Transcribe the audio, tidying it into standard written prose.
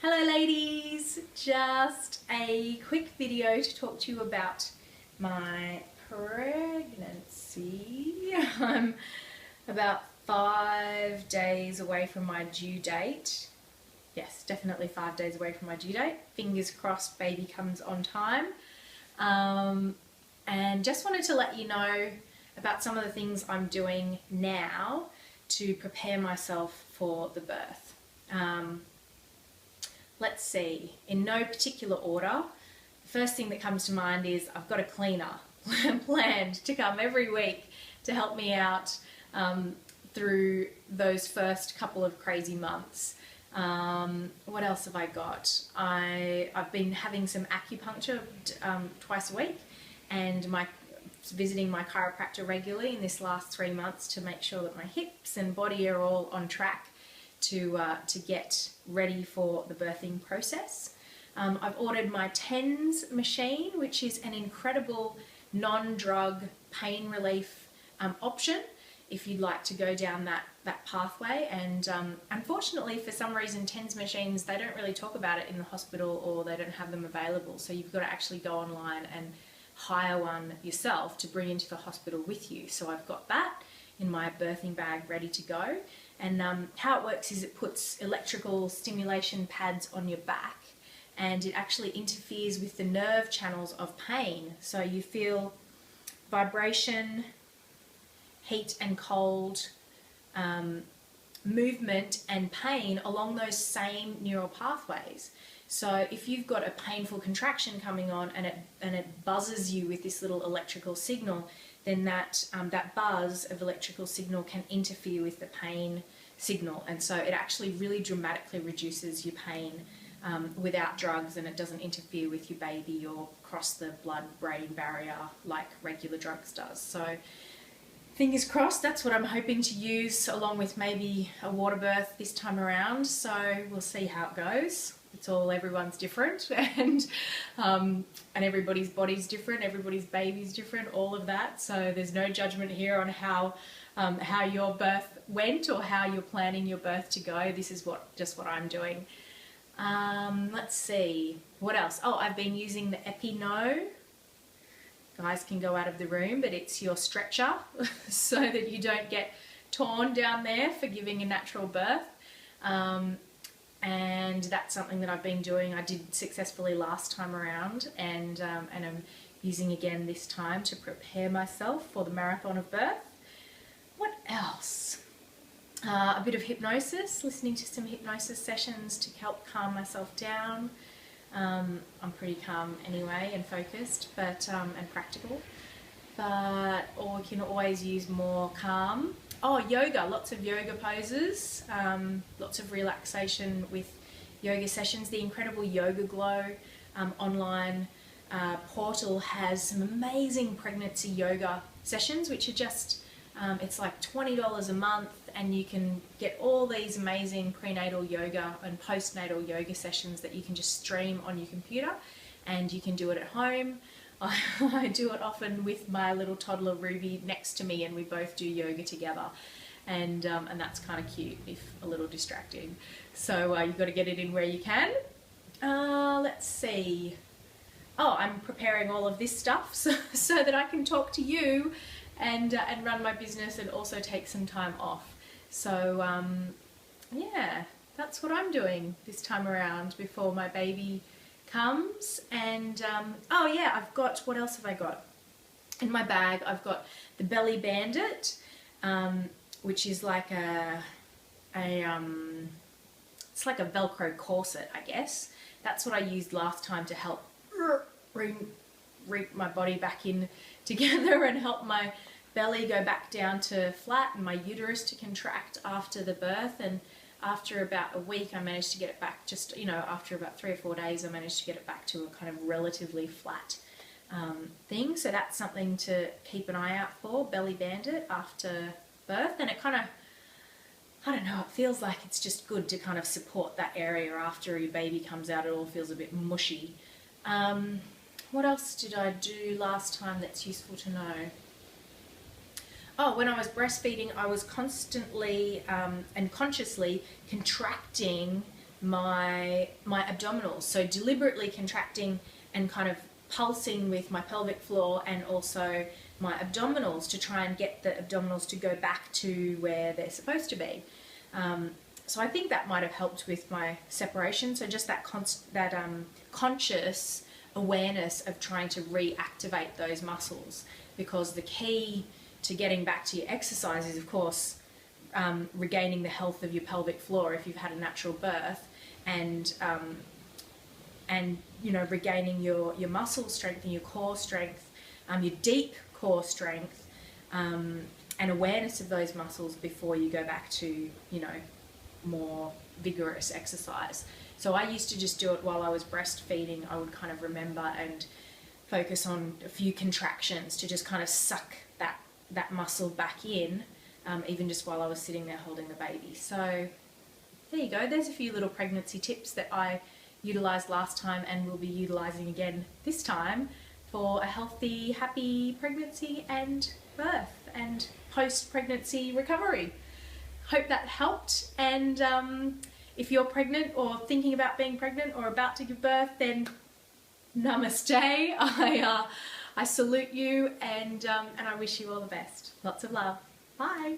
Hello ladies, just a quick video to talk to you about my pregnancy. I'm about 5 days away from my due date. Yes, definitely 5 days away from my due date. Fingers crossed baby comes on time. And just wanted to let you know about some of the things I'm doing now to prepare myself for the birth. Let's see, in no particular order, the first thing that comes to mind is I've got a cleaner planned to come every week to help me out through those first couple of crazy months. What else have I got? I've been having some acupuncture twice a week, and visiting my chiropractor regularly in this last 3 months to make sure that my hips and body are all on track to get ready for the birthing process. I've ordered my TENS machine, which is an incredible non-drug pain relief option if you'd like to go down that pathway. And unfortunately, for some reason, TENS machines, they don't really talk about it in the hospital, or they don't have them available. So you've got to actually go online and hire one yourself to bring into the hospital with you. So I've got that in my birthing bag ready to go. And how it works is it puts electrical stimulation pads on your back, and it actually interferes with the nerve channels of pain. So you feel vibration, heat and cold, movement and pain along those same neural pathways. So if you've got a painful contraction coming on and it buzzes you with this little electrical signal, then that buzz of electrical signal can interfere with the pain signal, and so it actually really dramatically reduces your pain without drugs, and it doesn't interfere with your baby or cross the blood-brain barrier like regular drugs does. So fingers crossed, that's what I'm hoping to use, along with maybe a water birth this time around. So we'll see how it goes. Everyone's different, and everybody's body's different, everybody's baby's different, all of that. So there's no judgment here on how your birth went or how you're planning your birth to go. This is just what I'm doing. Let's see, what else? Oh, I've been using the Epino. Guys can go out of the room, but it's your stretcher so that you don't get torn down there for giving a natural birth. And that's something that I've been doing. I did successfully last time around, and I'm using again this time to prepare myself for the marathon of birth. What else? A bit of hypnosis, listening to some hypnosis sessions to help calm myself down. I'm pretty calm anyway and focused, but and practical. Or we can always use more calm. Oh, yoga, lots of yoga poses, lots of relaxation with yoga sessions. The incredible Yoga Glow online portal has some amazing pregnancy yoga sessions, which are just, it's like $20 a month, and you can get all these amazing prenatal yoga and postnatal yoga sessions that you can just stream on your computer, and you can do it at home. I do it often with my little toddler Ruby next to me, and we both do yoga together, and that's kind of cute, if a little distracting. So you've got to get it in where you can. Let's see. Oh, I'm preparing all of this stuff so that I can talk to you and run my business and also take some time off. So yeah, that's what I'm doing this time around before my baby comes. And oh yeah, I've got, what else have I got in my bag? I've got the Belly Bandit, which is like it's like a Velcro corset, I guess. That's what I used last time to help reap my body back in together and help my belly go back down to flat and my uterus to contract after the birth. And after about a week, I managed to get it back, just, after about 3 or 4 days, I managed to get it back to a kind of relatively flat thing. So that's something to keep an eye out for, Belly Bandit, after birth. And it kind of, I don't know, it feels like it's just good to kind of support that area after your baby comes out. It all feels a bit mushy. What else did I do last time that's useful to know? Oh, when I was breastfeeding, I was constantly and consciously contracting my abdominals. So deliberately contracting and kind of pulsing with my pelvic floor and also my abdominals to try and get the abdominals to go back to where they're supposed to be. So I think that might have helped with my separation. So just that conscious awareness of trying to reactivate those muscles, because the key to getting back to your exercise is, of course, regaining the health of your pelvic floor if you've had a natural birth, and you know, regaining your muscle strength and your core strength, your deep core strength, and awareness of those muscles before you go back to, you know, more vigorous exercise. So I used to just do it while I was breastfeeding. I would kind of remember and focus on a few contractions to just kind of suck that muscle back in, even just while I was sitting there holding the baby. So there you go. There's a few little pregnancy tips that I utilised last time and will be utilising again this time for a healthy, happy pregnancy and birth and post-pregnancy recovery. Hope that helped, and if you're pregnant or thinking about being pregnant or about to give birth, then namaste. I salute you, and I wish you all the best. Lots of love. Bye.